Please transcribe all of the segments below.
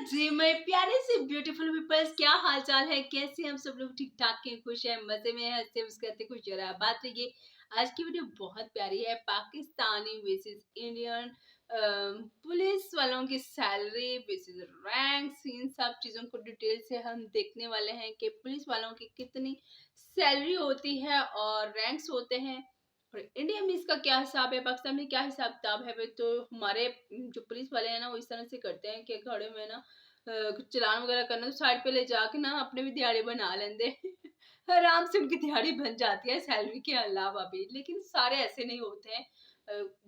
जी, मेरे प्यारे से ब्यूटीफुल पीपल्स, क्या हाल चाल है? कैसे हम सब लोग? ठीक ठाक हैं, खुश हैं, मजे में हैं, हंसते मुस्कुराते खुश हो रहा है। बात रही आज की वीडियो बहुत प्यारी है। पाकिस्तानी बेसिस इंडियन पुलिस वालों की सैलरी बेसिस रैंक्स, इन सब चीज़ों को डिटेल से हम देखने वाले हैं कि पुलिस वालों की कितनी सैलरी होती है और रैंक्स होते हैं, और इंडिया में इसका क्या हिसाब है, पाकिस्तान में क्या हिसाब किताब है। तो हमारे जो पुलिस वाले हैं ना, वो इस तरह से करते हैं कि घड़े में ना कुछ चालान वगैरह करना तो साइड पे ले जाके ना अपने भी दिहाड़ी बना लेंदे आराम से उनकी दिहाड़ी बन जाती है सैलरी के अलावा भी। लेकिन सारे ऐसे नहीं होते हैं।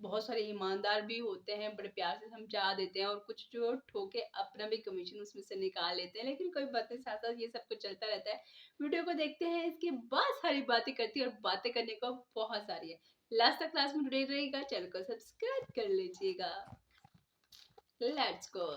बहुत सारे ईमानदार भी होते हैं, बड़े प्यार से समझा देते हैं, और कुछ जो ठोके अपना भी कमीशन उसमें से निकाल लेते हैं। लेकिन कोई बात नहीं, साथ साथ ये सब कुछ चलता रहता है। वीडियो को देखते हैं, इसके बाद सारी बातें करती है, और बातें करने को बहुत सारी है। लास्ट तक क्लास में जुड़े रहिएगा, चैनल को सब्सक्राइब कर लीजिएगा। Let's go.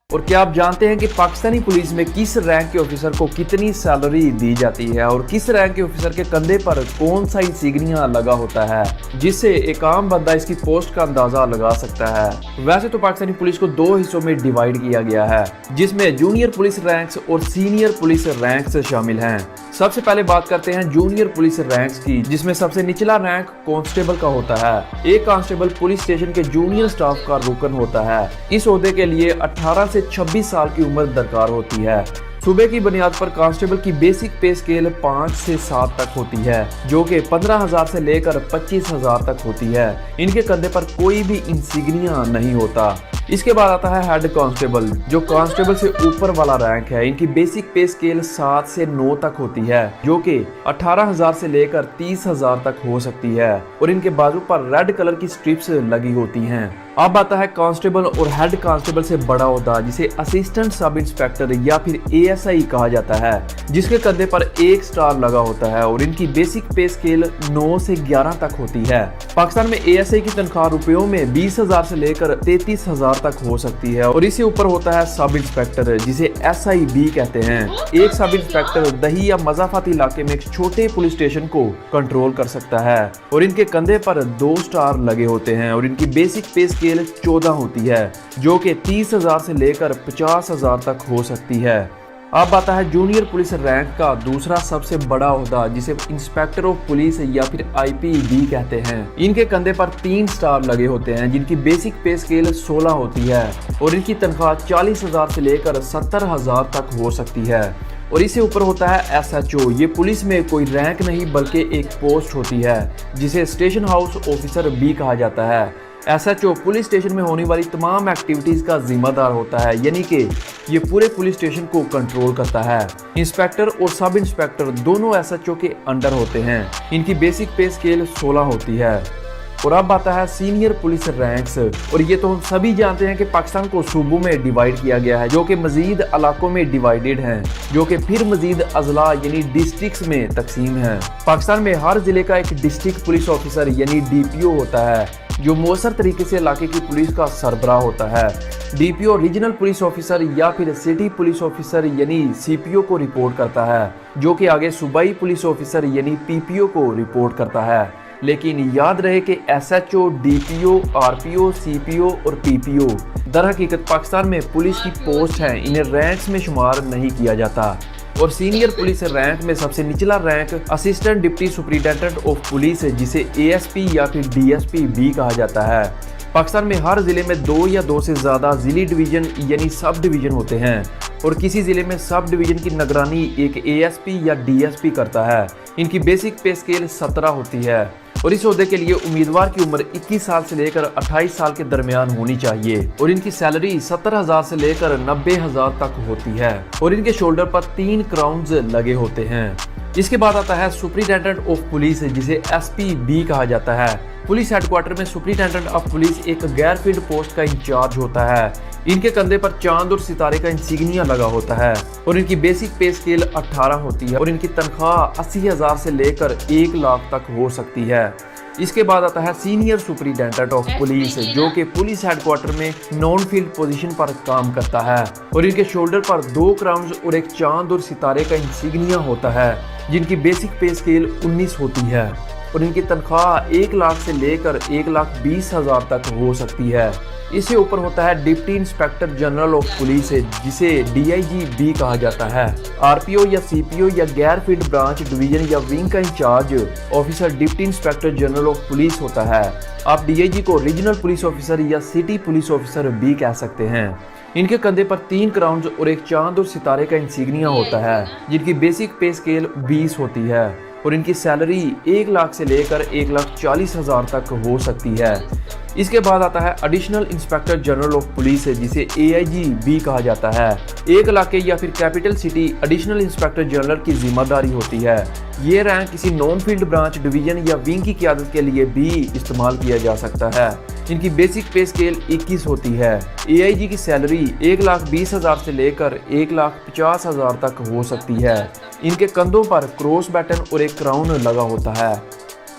और क्या आप जानते हैं कि पाकिस्तानी पुलिस में किस रैंक के ऑफिसर को कितनी सैलरी दी जाती है और किस रैंक के ऑफिसर के कंधे पर कौन सा इंसिग्निया लगा होता है, जिससे एक आम बंदा इसकी पोस्ट का अंदाजा लगा सकता है। वैसे तो पाकिस्तानी पुलिस को दो हिस्सों में डिवाइड किया गया है, जिसमें जूनियर पुलिस रैंक्स और सीनियर पुलिस रैंक्स शामिल हैं। सबसे पहले बात करते हैं जूनियर पुलिस रैंक्स की, जिसमें सबसे निचला रैंक कांस्टेबल का होता है। एक कांस्टेबल पुलिस स्टेशन के जूनियर स्टाफ का रुकन होता है। इस ओहदे के लिए 18 से 26 साल की उम्र दरकार होती है। सूबे की बुनियाद पर कांस्टेबल की बेसिक पे स्केल 5 से 7 तक होती है, जो कि 15,000 से लेकर 25,000 तक होती है। इनके कंधे पर कोई भी इंसिग्निया नहीं होता। इसके बाद आता है हेड कांस्टेबल, जो कांस्टेबल से ऊपर वाला रैंक है। इनकी बेसिक पे स्केल 7 से 9 तक होती है, जो कि 18,000 से लेकर 30,000 तक हो सकती है, और इनके बाजू पर रेड कलर की स्ट्रिप्स लगी होती हैं। अब आता है कांस्टेबल और हेड कांस्टेबल से बड़ा ओहदा, जिसे असिस्टेंट सब इंस्पेक्टर या फिर ASI कहा जाता है, जिसके कंधे पर 1 स्टार लगा होता है, और इनकी बेसिक पे स्केल 9 से 11 तक होती है। पाकिस्तान में ASI की तनख्वाह रुपयों में 20,000 से लेकर 33,000 तक हो सकती है, और इससे ऊपर होता है सब इंस्पेक्टर, जिसे SIB कहते हैं। एक सब इंस्पेक्टर दही या मजाफाती इलाके में एक छोटे पुलिस स्टेशन को कंट्रोल कर सकता है, और इनके कंधे पर 2 स्टार लगे होते हैं, और इनकी बेसिक पे स्केल 14 होती है, जो कि 30,000 से लेकर 50,000 तक हो सकती है। अब आता है जूनियर पुलिस रैंक का दूसरा सबसे बड़ा ओहदा, जिसे इंस्पेक्टर ऑफ पुलिस या फिर IPD कहते हैं। इनके कंधे पर 3 स्टार लगे होते हैं, जिनकी बेसिक पे स्केल 16 होती है, और इनकी तनख्वाह 40,000 से लेकर 70,000 तक हो सकती है। और इससे ऊपर होता है SHO। ये पुलिस में कोई रैंक नहीं बल्कि एक पोस्ट होती है, जिसे स्टेशन हाउस ऑफिसर भी कहा जाता है। SHO पुलिस स्टेशन में होने वाली तमाम एक्टिविटीज का जिम्मेदार होता है, यानी कि ये पूरे पुलिस स्टेशन को कंट्रोल करता है। इंस्पेक्टर और सब इंस्पेक्टर दोनों SHO के अंडर होते हैं। इनकी बेसिक पे स्केल 16 होती है। और अब आता है सीनियर पुलिस रैंक्स, और ये तो हम सभी जानते हैं कि पाकिस्तान को सूबों में डिवाइड किया गया है, जो कि मजीद इलाकों में डिवाइडेड हैं, जो कि फिर मजीद अजला यानी डिस्ट्रिक्ट्स में तकसीम है। पाकिस्तान में हर जिले का एक डिस्ट्रिक्ट पुलिस ऑफिसर यानी DPO होता है, जो मौसर तरीके से इलाके की पुलिस का सरबराह होता है। DPO रीजनल पुलिस ऑफिसर या फिर सिटी पुलिस ऑफिसर यानी CPO को रिपोर्ट करता है, जो कि आगे सूबाई पुलिस ऑफिसर यानी PPO को रिपोर्ट करता है। लेकिन याद रहे कि SHO, DPO, RPO, CPO और PPO दर हकीकत पाकिस्तान में पुलिस की पोस्ट हैं, इन्हें रैंक्स में शुमार नहीं किया जाता। और सीनियर पुलिस रैंक में सबसे निचला rank assistant deputy superintendent of police है, जिसे ASP या फिर DSP भी कहा जाता है। पाकिस्तान में हर जिले में 2 या 2 से ज्यादा जिली डिवीजन यानी सब डिवीजन होते हैं, और किसी जिले में सब डिवीजन की निगरानी एक ASP या DSP करता है। इनकी बेसिक पे स्केल 17 होती है, और इस ओहदे के लिए उम्मीदवार की उम्र 21 साल से लेकर 28 साल के दरमियान होनी चाहिए, और इनकी सैलरी 70,000 से लेकर 90,000 तक होती है, और इनके शोल्डर पर 3 क्राउन्स लगे होते हैं। इसके बाद आता है सुपरिटेंडेंट ऑफ पुलिस, जिसे SP भी कहा जाता है। पुलिस हेडक्वार्टर में सुपरिटेंडेंट ऑफ पुलिस एक गैर फील्ड पोस्ट का इंचार्ज होता है। इनके कंधे पर चांद और सितारे का इंसिग्निया लगा होता है, और इनकी बेसिक पे स्केल 18 होती है, और इनकी तनख्वाह 80,000 से लेकर 1 लाख तक हो सकती है। इसके बाद आता है सीनियर सुपरिटेंडेंट ऑफ पुलिस, जो कि पुलिस हेडक्वार्टर में नॉन फील्ड पोजीशन पर काम करता है, और इनके शोल्डर पर 2 क्राउन्स और एक चांद और सितारे का इंसिग्निया होता है, जिनकी बेसिक पे स्केल 19 होती है। और इनकी तनख्वाह 1 लाख से लेकर 1,20,000 तक हो सकती है। इससे ऊपर होता है deputy inspector general of police, जिसे DIG भी कहा जाता है। RPO या CPO या गैर फील्ड ब्रांच डिवीजन या विंग का incharge officer deputy inspector general of police होता है। आप DIG को रीजनल पुलिस ऑफिसर या सिटी पुलिस ऑफिसर भी कह सकते हैं। इनके कंधे पर 3 क्राउन्स और एक चांद और सितारे का इंसिग्निया होता है, जिनकी बेसिक पे स्केल 20 होती है और इनकी सैलरी 1 लाख से लेकर 1,40,000 तक हो सकती है। इसके बाद आता है additional inspector general of police, जिसे AIG भी कहा जाता है। एक इलाके या फिर capital city additional inspector general की जिम्मेदारी होती है। ये रैंक किसी नॉन फील्ड ब्रांच डिवीजन या विंग की क़यादत के लिए भी इस्तेमाल किया जा सकता है। इनकी बेसिक पे स्केल 21 होती है। AIG की सैलरी 1,20,000 से लेकर 1,50,000 तक हो सकती है। इनके कंधों पर क्रॉस बैटन और एक क्राउन लगा होता है।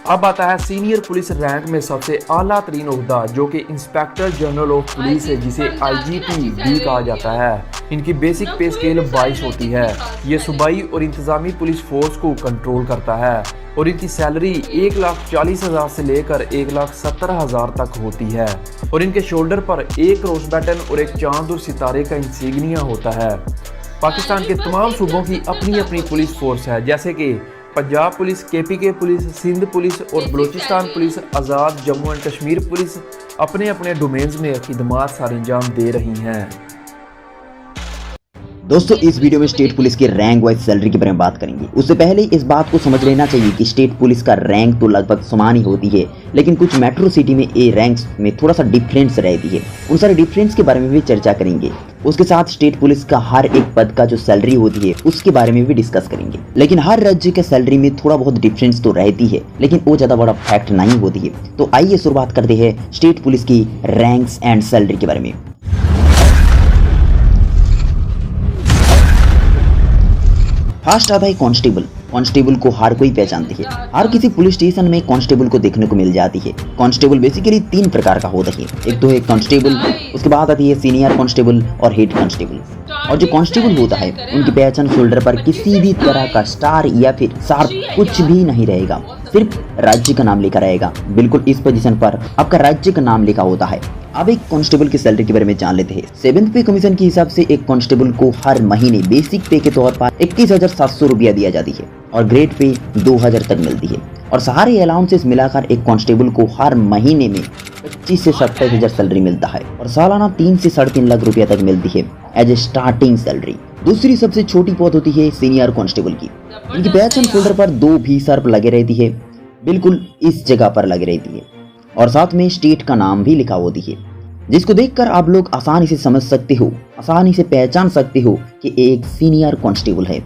अब आता है सीनियर पुलिस रैंक में सबसे आला तरीन ओहदा, जो कि इंस्पेक्टर जनरल ऑफ पुलिस है, जिसे IGP भी कहा जाता है। इनकी बेसिक पे स्केल 22 होती है। ये सूबाई और इंतजामी पुलिस फोर्स को कंट्रोल करता है और इनकी सैलरी 1,40,000 से लेकर 1,70,000 तक होती है और इनके शोल्डर पर एक क्रॉस बैटन और एक चांद और सितारे का इंसिग्निया होता है। पाकिस्तान के तमाम सूबों की अपनी अपनी पुलिस फोर्स है, जैसे कि Punjab police, KPK police, Sindh police और Balochistan police, Azad Jammu and Kashmir police अपने अपने डोमेन्स में खिदमात सर अंजाम दे रही हैं। दोस्तों, इस वीडियो में स्टेट पुलिस की रैंक वाइज सैलरी के बारे में बात करेंगे। उससे पहले इस बात को समझ लेना चाहिए कि स्टेट पुलिस का रैंक तो लगभग समान ही होती है, लेकिन कुछ मेट्रो सिटी में ए रैंक्स में थोड़ा सा डिफरेंस रहती है। उन सारे डिफरेंस के बारे में भी चर्चा करेंगे। उसके साथ स्टेट पुलिस का हर एक पद का जो सैलरी होती है उसके बारे में भी डिस्कस करेंगे। लेकिन हर राज्य के सैलरी में थोड़ा बहुत डिफरेंस तो रहती है, लेकिन वो ज्यादा बड़ा फैक्ट नहीं होती है। तो आइए शुरुआत करते हैं स्टेट पुलिस की रैंक्स एंड सैलरी के बारे में। फर्स्ट आता है कांस्टेबल। कांस्टेबल को हर कोई पहचानते हैं। हर किसी पुलिस स्टेशन में कांस्टेबल को देखने को मिल जाती है। कांस्टेबल बेसिकली 3 प्रकार का होता है। एक तो है कांस्टेबल, उसके बाद आती है सीनियर कांस्टेबल और हेड कांस्टेबल। और जो कांस्टेबल होता है उनकी पहचान शोल्डर पर किसी भी तरह का स्टार या फिर शार्प कुछ भी नहीं रहेगा, सिर्फ राज्य का नाम लिखा रहेगा। बिल्कुल इस पोजीशन पर आपका राज्य का नाम लिखा होता है। अब एक कांस्टेबल की सैलरी के बारे में जान लेते हैं। 7th पे कमीशन के हिसाब से एक कांस्टेबल को हर महीने बेसिक पे के तौर पर 21,700 रुपया दिया जाती है और ग्रेड पे 2,000 तक मिलती है। और सारे अलाउंसेस मिलाकर एक कांस्टेबल को हर महीने में 25 से 27,000 सैलरी मिलता है और सालाना 3 से 3.5 लाख रुपया तक मिलती है एज ए स्टार्टिंग सैलरी। दूसरी सबसे छोटी पद होती है सीनियर कांस्टेबल की। इनकी पहचान शोल्डर पर 2 भी सर्प लगे रहती है, बिल्कुल इस जगह पर लगे रहती है और साथ में स्टेट का नाम भी लिखा होती है, जिसको देखकर आप लोग आसानी से समझ सकते हो, आसानी से पहचान सकते हो कि एक सीनियर कांस्टेबल है।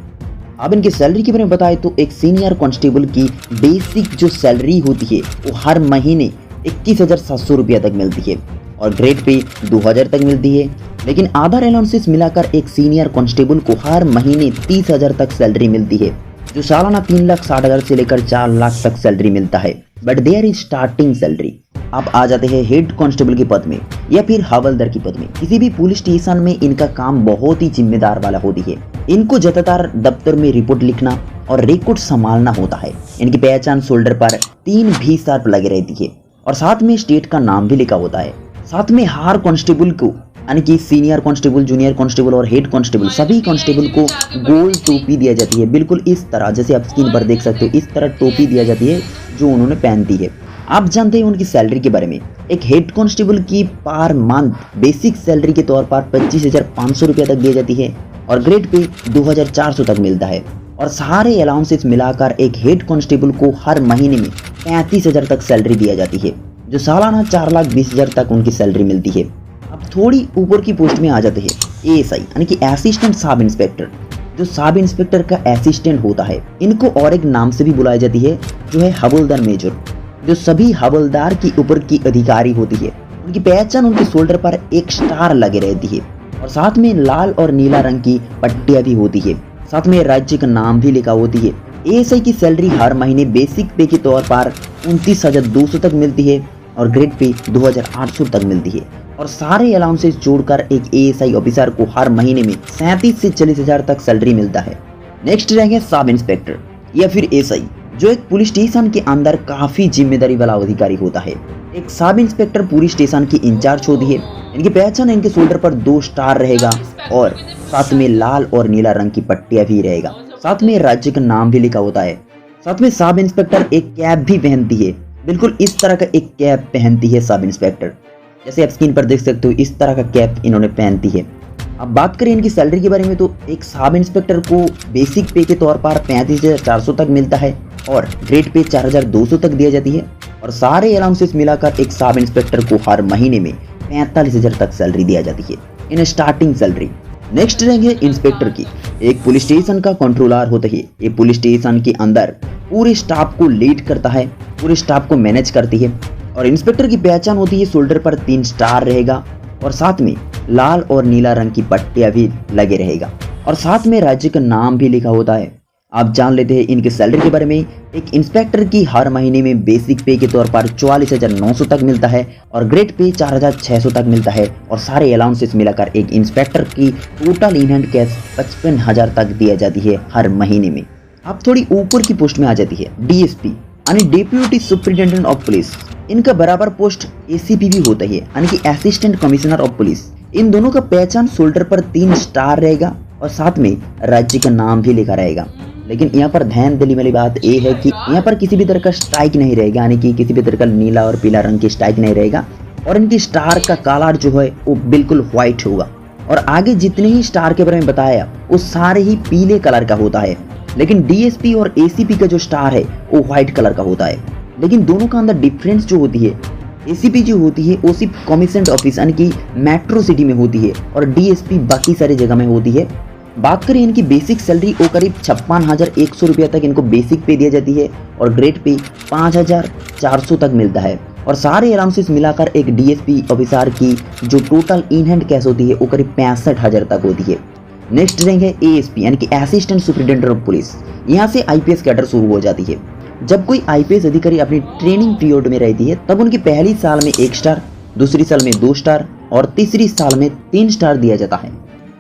अब इनकी सैलरी के बारे में बताएं तो एक सीनियर कांस्टेबल की बेसिक जो सैलरी होती है वो हर महीने 21,700 रुपया तक मिलती है और ग्रेड पे 2,000 तक मिलती है। लेकिन अदर अलाउंसेस मिलाकर एक सीनियर कांस्टेबल को हर महीने 30,000 तक सैलरी मिलती है, जो सालाना 3,60,000 से लेकर 4 लाख तक सैलरी मिलता है। But there is starting salary. आप आ जाते हैं हेड कांस्टेबल के पद में या फिर हवलदार के पद में। किसी भी पुलिस स्टेशन में इनका काम बहुत ही जिम्मेदार वाला होती है। इनको ज्यादातर दफ्तर में रिपोर्ट लिखना और रिकॉर्ड संभालना होता है। इनकी पहचान शोल्डर पर 3 भी शार्प लगे रहती है और साथ में स्टेट का नाम भी लिखा होता है। साथ में हर कांस्टेबल को यानी कि सीनियर कांस्टेबल, जूनियर कांस्टेबल और हेड कांस्टेबल सभी कांस्टेबल को गोल टोपी दिया जाती है। बिल्कुल इस तरह, जैसे आप स्क्रीन पर देख सकते हो, इस तरह टोपी दिया जाती है जो उन्होंने पहनती है। आप जानते हैं उनकी सैलरी के बारे में। एक हेड कांस्टेबल की पर मंथ बेसिक सैलरी के तौर पर 25,500 रुपया तक दी जाती है और ग्रेड पे 2,400 तक मिलता है और सारे अलाउंसेस मिलाकर एक हेड कांस्टेबल को हर महीने में 35,000 तक सैलरी दिया जाती है, जो सालाना 4,20,000 तक उनकी सैलरी मिलती है। अब थोड़ी ऊपर की पोस्ट में आ जाते हैं ASI यानी कि असिस्टेंट सब इंस्पेक्टर। जो सब इंस्पेक्टर का असिस्टेंट होता है, इनको और एक नाम से भी बुलाई जाती है जो है हवलदार मेजर, जो सभी हवलदार की ऊपर की अधिकारी होती है। उनकी पहचान उनके शोल्डर पर एक स्टार लगे रहती है और साथ में लाल और नीला रंग की पट्टियां भी होती है। साथ में राज्य का नाम भी लिखा होती है। ASI की सैलरी हर महीने बेसिक पे के तौर पर 29,200 तक मिलती है और ग्रेड पे 2,800 तक मिलती है और सारे अलाउंसेस जोड़कर एक ASI ऑफिसर को हर महीने में 37 से 40,000 तक सैलरी मिलता है। नेक्स्ट रहेंगे सब इंस्पेक्टर या फिर SI, जो एक पुलिस स्टेशन के अंदर काफी जिम्मेदारी वाला अधिकारी होता है। एक सब इंस्पेक्टर पूरी स्टेशन की इंचार्ज होती है। इनकी पहचान इनके शोल्डर पर 2 स्टार रहेगा और साथ में लाल और नीला रंग की पट्टियां भी रहेगा। साथ में राज्य का नाम भी लिखा होता है। साथ में सब इंस्पेक्टर एक कैप भी पहनती है। बिल्कुल इस तरह का एक कैप पहनती है सब इंस्पेक्टर, जैसे आप स्क्रीन पर देख सकते हो इस तरह का कैप इन्होंने पहनती है। अब बात करें इनकी सैलरी के बारे में तो एक सब इंस्पेक्टर को बेसिक पे के तौर पर 35,400 तक मिलता है और ग्रेड पे 4,200 तक दिया जाती है और सारे अलाउंसेस मिलाकर एक सब इंस्पेक्टर को हर महीने में 45,000 तक सैलरी दिया जाती है in starting salary. Next rank है इंस्पेक्टर की। एक पुलिस स्टेशन का कंट्रोलर होता है। ये पुलिस स्टेशन के अंदर पूरे स्टाफ को लीड करता है, पूरे स्टाफ को मैनेज करती है और इंस्पेक्टर की पहचान होती है शोल्डर पर 3 स्टार रहेगा और साथ में लाल और नीला रंग की पट्टियां भी लगे रहेगा और साथ में राज्य का नाम भी लिखा होता है। आप जान लेते हैं इनके सैलरी के बारे में। एक इंस्पेक्टर की हर महीने में बेसिक पे के तौर पर 44,900 तक मिलता है और ग्रेड पे 4,600 तक मिलता है और सारे अलाउंसेस मिलाकर एक इंस्पेक्टर की टोटल इन हैंड कैश 55,000 तक दिया जाती है हर महीने में। आप थोड़ी ऊपर की पोस्ट में आ जाती है डीएसपी यानी डेप्यूटी सुपरिटेंडेंट ऑफ पुलिस। इनका बराबर पोस्ट एसीपी भी होता है यानी कि असिस्टेंट कमिश्नर ऑफ पुलिस। इन दोनों का पहचान शोल्डर पर 3 स्टार रहेगा और साथ में राज्य का नाम भी लिखा रहेगा। लेकिन यहाँ पर ध्यान देने वाली बात ये है कि यहाँ पर किसी भी तरह का स्ट्राइक नहीं रहेगा, यानी कि किसी भी तरह का नीला और पीला रंग की स्ट्राइक नहीं रहेगा और इनकी स्टार का कलर जो है वो बिल्कुल व्हाइट होगा और आगे जितने ही स्टार के बारे में बताया वो सारे ही पीले कलर का होता है। लेकिन डीएसपी और एसीपी का जो स्टार है वो व्हाइट कलर का होता है। लेकिन दोनों का अंदर डिफरेंस जो होती है, एसीपी जो होती है वो सिर्फ कमिश्नर ऑफिस यानी कि मेट्रो सिटी में होती है और डीएसपी बाकी सारी जगह में होती है। बात करें इनकी बेसिक सैलरी वो करीब 56,100 रुपया तक इनको बेसिक पे दिया जाती है और ग्रेड पे 5,400 तक मिलता है और सारे अलाउंसेस मिलाकर एक डीएसपी ऑफिसर की जो टोटल इन हैंड कैश होती है वो करीब 65,000 तक होती है। नेक्स्ट रैंक है एएसपी यानी कि असिस्टेंट सुपरिटेंडेंट ऑफ पुलिस। यहाँ से आईपीएस कैडर शुरू हो जाती है। जब कोई आईपीएस अधिकारी अपनी ट्रेनिंग पीरियड में रहती है तब उनकी पहली साल में 1 स्टार, दूसरी साल में 2 स्टार और तीसरी साल में 3 स्टार दिया जाता है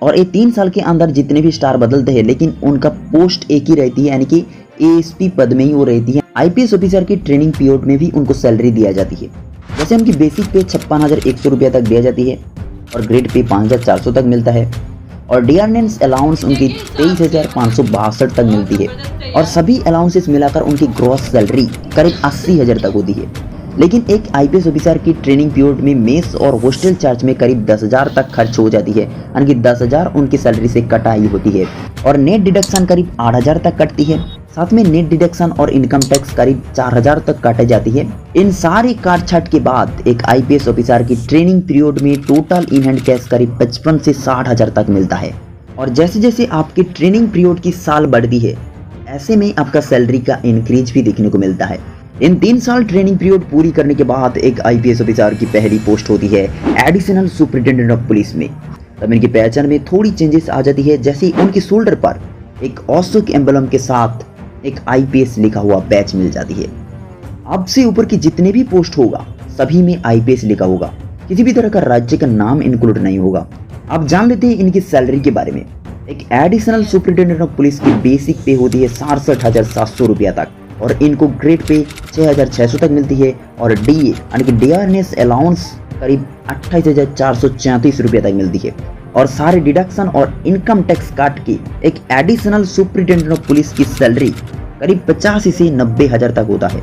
और ये 3 साल के अंदर जितने भी स्टार बदलते हैं लेकिन उनका पोस्ट एक ही रहती है यानी कि एएसपी पद में ही वो रहती है। आईपीएस ऑफिसर की ट्रेनिंग पीरियड में भी उनको सैलरी दिया जाती है। जैसे उनकी बेसिक पे 56,100 रुपया तक दिया जाती है और ग्रेड पे 5,400 तक मिलता है और डियरनेंस अलाउंस उनकी 23,562 तक मिलती है और सभी अलाउंसेस मिलाकर उनकी ग्रॉस सैलरी करीब 80,000 तक होती है। लेकिन एक आईपीएस ऑफिसर की ट्रेनिंग पीरियड में मेस और हॉस्टल चार्ज में करीब 10,000 तक खर्च हो जाती है यानी कि 10,000 उनकी सैलरी से कटाई होती है और नेट डिडक्शन करीब 8,000 तक कटती है। साथ में नेट डिडक्शन और इनकम टैक्स करीब 4,000 तक काटे जाती है। इन सारी काट छाट के बाद एक आईपीएस ऑफिसर की ट्रेनिंग पीरियड में टोटल इन हैंड कैश करीब 55 से 60,000 तक मिलता है और जैसे जैसे आपकी ट्रेनिंग पीरियड की साल बढ़ती है ऐसे में आपका सैलरी का इंक्रीज भी देखने को मिलता है। इन 3 साल ट्रेनिंग पीरियड पूरी करने के बाद एक आईपीएस ऑफिसर की पहली पोस्ट होती है एडिशनल सुपरिटेंडेंट ऑफ पुलिस में। तब इनकी पहचान में थोड़ी चेंजेस आ जाती है, जैसे उनके शोल्डर पर एक अशोक एम्बलम के साथ एक आईपीएस लिखा हुआ बैच मिल जाती है। अब से ऊपर की जितने भी पोस्ट होगा सभी में आईपीएस लिखा होगा, किसी भी तरह का राज्य का नाम इंक्लूड नहीं होगा। अब जान लेते हैं इनकी सैलरी के बारे में। एक एडिशनल सुपरिटेंडेंट ऑफ पुलिस की बेसिक पे होती है 67,700 रुपया तक और इनको ग्रेड पे 6,600 तक मिलती है और डीए यानी कि डियरनेस अलाउंस करीब 28,434 रुपया तक मिलती है और सारे डिडक्शन और इनकम टैक्स काट के एक एडिशनल सुपरिटेंडेंट ऑफ पुलिस की सैलरी करीब 85 से 90,000 तक होता है।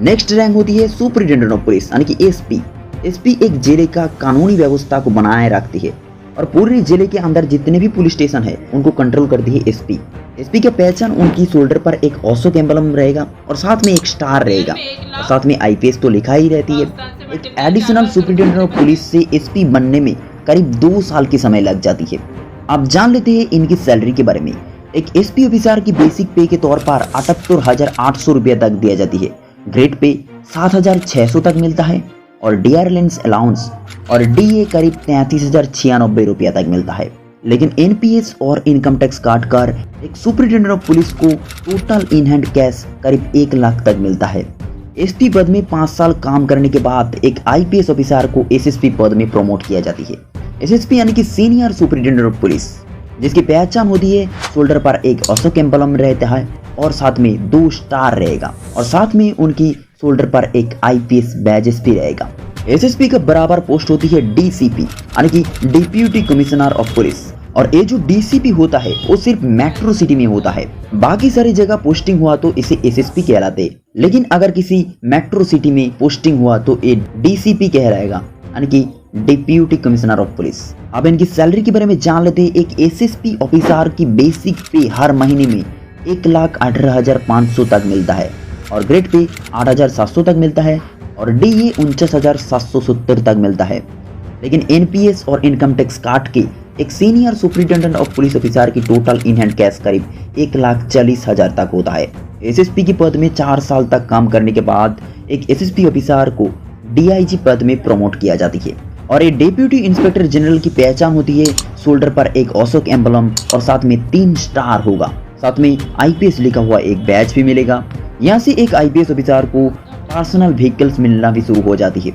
नेक्स्ट रैंक होती है सुपरिटेंडेंट ऑफ पुलिस यानी कि एसपी। एसपी एक जिले का कानूनी व्यवस्था को बनाए रखती है और पूरे जिले के अंदर जितने भी पुलिस स्टेशन है उनको कंट्रोल करती है एसपी। एसपी का पहचान उनकी शोल्डर पर एक अशोक एम्बलम रहेगा और साथ में एक स्टार रहेगा और साथ में आईपीएस तो लिखा ही रहती है। एक एडिशनल सुपरिटेंडेंट ऑफ पुलिस से एसपी बनने में करीब 2 साल की समय लग जाती है। अब जान लेते हैं इनकी सैलरी के बारे में। एक एसपी ऑफिसर की बेसिक पे के तौर पर 78,800 रुपया तक दिया जाती है, ग्रेड पे 7,600 तक मिलता है और डियरनेस अलाउंस और डीए करीब 33,096 रुपया तक मिलता है। लेकिन एनपीएस और इनकम टैक्स काट कर एक सुपरिटेंडेंट ऑफ पुलिस को टोटल इन हैंड कैश करीब 1 लाख तक मिलता है। एसपी पद में 5 साल काम करने के बाद एक आईपीएस ऑफिसर को एसएसपी पद में प्रमोट किया जाती है। एसएसपी यानी कि सीनियर सुपरिटेंडेंट ऑफ पुलिस। जिसकी पहचान होती है शोल्डर पर एक अशोक एम्बलम रहता है और साथ में 2 स्टार रहेगा और साथ में उनकी शोल्डर पर एक आईपीएस बैजेस भी रहेगा। एसएसपी का बराबर पोस्ट होती है डीसीपी यानी कि डिप्यूटी कमिश्नर ऑफ पुलिस। और ये जो डीसीपी होता है वो सिर्फ मेट्रो सिटी में होता है, बाकी सारी जगह पोस्टिंग हुआ तो इसे एसएसपी कहलाते। लेकिन अगर किसी मेट्रो सिटी में पोस्टिंग हुआ तो ये डीसीपी कहलाएगा यानी कि डिप्यूटी कमिश्नर ऑफ पुलिस। अब इनकी सैलरी के बारे में जान लेते हैं। एक एसएसपी ऑफिसर की बेसिक पे हर महीने में 1,18,500 तक मिलता है और ग्रेड पे 8,700 तक मिलता है और डीए 49,770 तक मिलता है। लेकिन एनपीएस और इनकम टैक्स काट के एक senior superintendent of police officer की टोटल इन हैंड कैश करीब 1,40,000 तक होता है। एसएसपी के पद में 4 साल तक काम करने के बाद एक एसएसपी ऑफिसर को डीआईजी पद में प्रमोट किया जाती है और एक डेप्यूटी इंस्पेक्टर जनरल की पहचान होती है शोल्डर पर एक अशोक एम्बलम और साथ में 3 स्टार होगा, साथ में आईपीएस लिखा हुआ एक बैच भी मिलेगा। यहाँ से एक आईपीएस ऑफिसर को पर्सनल व्हीकल्स मिलना भी शुरू हो जाती है।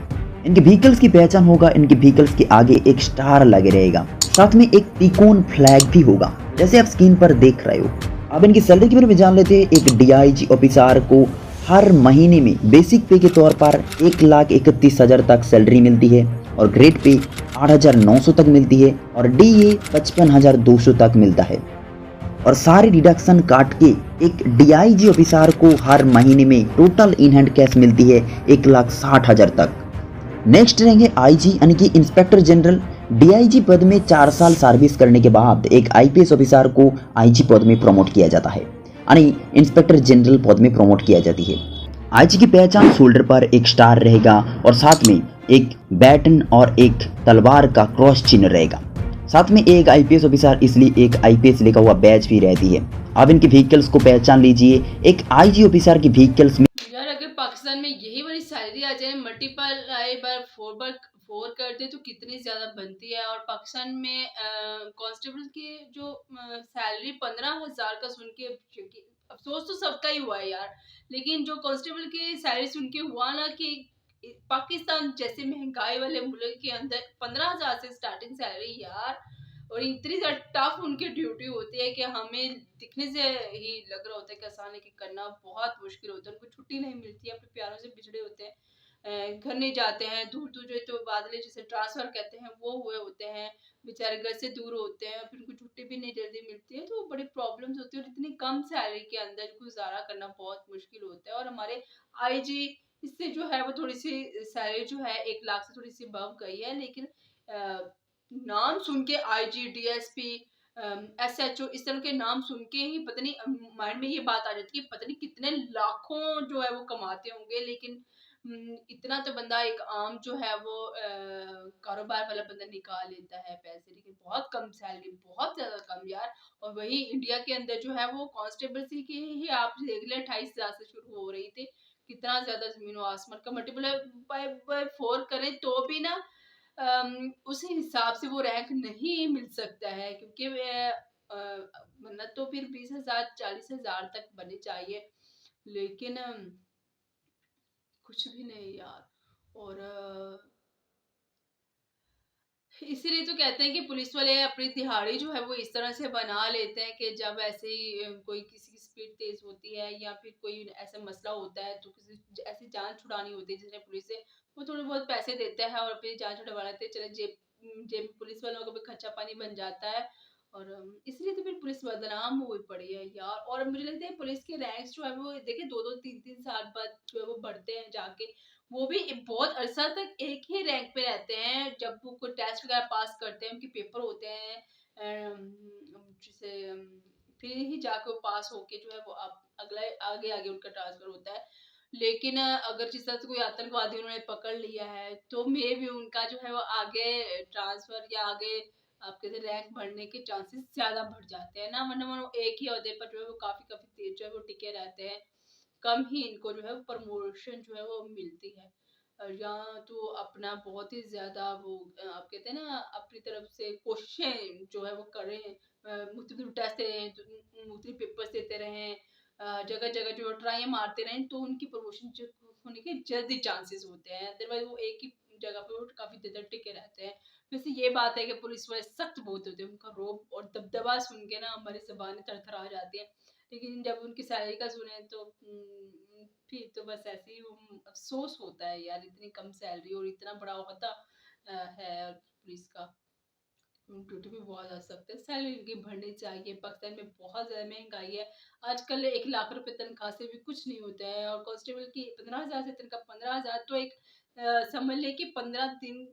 इनके व्हीकल्स की पहचान होगा, इनके व्हीकल्स के आगे एक स्टार लगे रहेगा, साथ में एक त्रिकोण फ्लैग भी होगा जैसे आप स्क्रीन पर देख रहे हो। अब इनकी सैलरी के बारे में जान लेते हैं। एक डीआईजी ऑफिसर को हर महीने में बेसिक पे के तौर पर 1,31,000 तक सैलरी मिलती है और ग्रेड पे 8,900 तक मिलती है और डीए 55,200 तक मिलता है और सारे डिडक्शन काट के एक डीआईजी ऑफिसर को हर महीने में टोटल इन हैंड कैश मिलती है 1,60,000 तक। नेक्स्ट रहेंगे आईजी यानी कि इंस्पेक्टर जनरल। डीआईजी पद में 4 साल सर्विस करने के बाद एक आईपीएस ऑफिसर को आईजी पद में प्रमोट किया जाता है यानी इंस्पेक्टर जनरल पद में प्रमोट किया जाती है। आईजी की पहचान शोल्डर पर एक स्टार रहेगा और साथ में एक बैटन और एक तलवार का क्रॉस चिन्ह रहेगा, साथ में एक आईपीएस ऑफिसर इसलिए एक आईपीएस लिखा हुआ बैच भी रहती है। अब इनके व्हीकल्स को पहचान लीजिए। एक आईजी ऑफिसर की व्हीकल्स में यार अगर पाकिस्तान में यही वाली सैलरी आ जाए मल्टीपल बार 4 कर दे तो कितनी ज्यादा बनती है। और पाकिस्तान में कांस्टेबल की जो सैलरी 15,000 का सुन के अफसोस तो सबका ही हुआ है यार। लेकिन जो कांस्टेबल की सैलरी सुन के हुआ ना कि पाकिस्तान जैसे महंगाई वाले मुल्क के अंदर 15,000 से स्टार्टिंग सैलरी यार। और इतनी ज्यादा टफ उनकी ड्यूटी होती है कि हमें दिखने से ही लग रहा होता है कि आसान है कि करना बहुत मुश्किल होता है। उनको छुट्टी नहीं मिलती है, अपने प्यारों से बिछड़े होते हैं, घर नहीं जाते हैं, दूर दूर जो तो बादले जिसे ट्रांसफर कहते हैं वो हुए होते हैं, बेचारे घर से दूर होते हैं, फिर उनको छुट्टी भी नहीं जल्दी मिलती है, तो बड़ी प्रॉब्लम्स होती है। और इतनी कम सैलरी के अंदर गुजारा करना बहुत मुश्किल होता है। और हमारे आईजी इससे जो है वो थोड़ी सी सैलरी जो है 1 लाख से थोड़ी सी बढ़ गई है। लेकिन नाम सुन के आईजी डीएसपी एसएचओ इस तरह के नाम सुन के ही पता नहीं माइंड में ये बात आ जाती है कि पता नहीं कितने लाखों जो है वो कमाते होंगे। लेकिन इतना तो बंदा एक आम जो है वो कारोबार वाला बंदा निकाल लेता है पैसे। लेकिन बहुत कम सैलरी, बहुत ज्यादा कम यार। और वही इंडिया के अंदर जो है वो कांस्टेबल की ही आप देख ले 28,000 से शुरू हो रही थी। कितना ज्यादा जमीन और आसमान का मल्टीप्लाई बाय 4 करें तो भी ना उसी हिसाब से वो रैंक नहीं मिल सकता है। क्योंकि वरना तो फिर 20,000 40,000 तक बने चाहिए। लेकिन कुछ भी नहीं यार। और इसीलिए तो कहते हैं कि पुलिस वाले अपनी दिहाड़ी जो है वो इस तरह से बना लेते हैं कि जब ऐसे ही कोई किसी की स्पीड तेज होती है या फिर कोई ऐसा मसला होता है तो किसी ऐसी जान छुड़ानी होती है जिसने पुलिस से वो थोड़े बहुत पैसे देते हैं और अपनी जान छुड़वा लेते हैं। चले जेब जेब पुलिस वालों का भी खर्चा पानी बन जाता है। और इसलिए तो फिर पुलिस बदनाम हुई पड़ी है यार। और मुझे लगता है पुलिस के रैंक्स जो है वो देखिए 2-2 3-3 साल बाद जो है वो बढ़ते हैं जाके। वो भी बहुत अरसा तक एक ही रैंक पे रहते हैं। जब वो कोई टेस्ट वगैरह पास करते हैं, उनके पेपर होते हैं, जिसे फिर ही जाके वो पास होके जो है वो अगले आगे आगे उनका ट्रांसफर होता है। लेकिन अगर जिस तरह से कोई आतंकवादी उन्होंने पकड़ लिया है तो मे भी उनका जो है वो आगे ट्रांसफर या आगे आपके रैंक बढ़ने के चांसेस ज्यादा बढ़ जाते हैं ना। वरना वो एक ही ओहदे पर जो है वो काफी काफी देर जो है वो टिके रहते हैं। कम ही इनको जो है प्रमोशन जो है वो मिलती है। या तो अपना बहुत ही ज्यादा वो आप कहते हैं ना अपनी तरफ से कोशिशें जो है वो करें, मुख्तलिफ टेस्ट दे रहे हैं, मुख्तलिफ पेपर्स देते रहें, जगह जगह जो ट्राई मारते रहें तो उनकी प्रमोशन होने के जल्दी चांसेस होते हैं। अदरवाइज वो एक ही जगह पे वो काफी देर तक टिके रहते हैं। वैसे ये बात है कि पुलिस वाले सख्त बहुत होते हैं, उनका रौब और दबदबा सुन के ना हमारी ज़बानें थरथरा जाती हैं। लेकिन जब उनकी सैलरी का सुने तो फिर तो बस ऐसे ही अफ़सोस होता है यार, इतनी कम सैलरी और इतना बड़ा ओहदा है पुलिस का। ड्यूटी भी बहुत आ सकते हैं, सैलरी इनकी बढ़नी चाहिए। पाकिस्तान में बहुत ज़्यादा महंगाई है, आजकल 1 लाख रुपए तनख्वाह से भी कुछ नहीं होता है और कांस्टेबल की 15,000 से तनख्वाह 15,000 तो एक समझ ले कि 15 दिन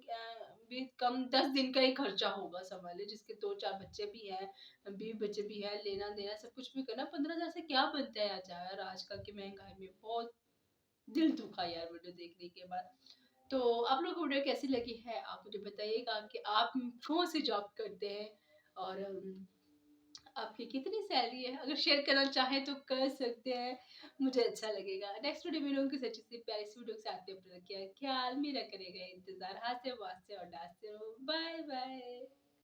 भी कम 10 दिन का ही खर्चा होगा, समझ ले जिसके 2-4 बच्चे भी हैं, 20 बच्चे भी हैं, लेना देना सब कुछ भी करना, 15,000 से क्या बनता है यार आजकल की महंगाई में। बहुत दिल दुखा यार वीडियो देखने के बाद। तो आप लोग को वीडियो कैसी लगी है आप मुझे बताइएगा कि आप कौन सी जॉब करते हैं और आपकी कितनी सैलरी है। अगर शेयर करना चाहें तो कर सकते हैं, मुझे अच्छा लगेगा। नेक्स्ट वीडियो मिलूंगी किसी अच्छी सी प्यारी सी वीडियो के साथ में। अपना ख्याल मेरा करेगा इंतजार। हाथ से वास्ते और डांस से। Bye bye.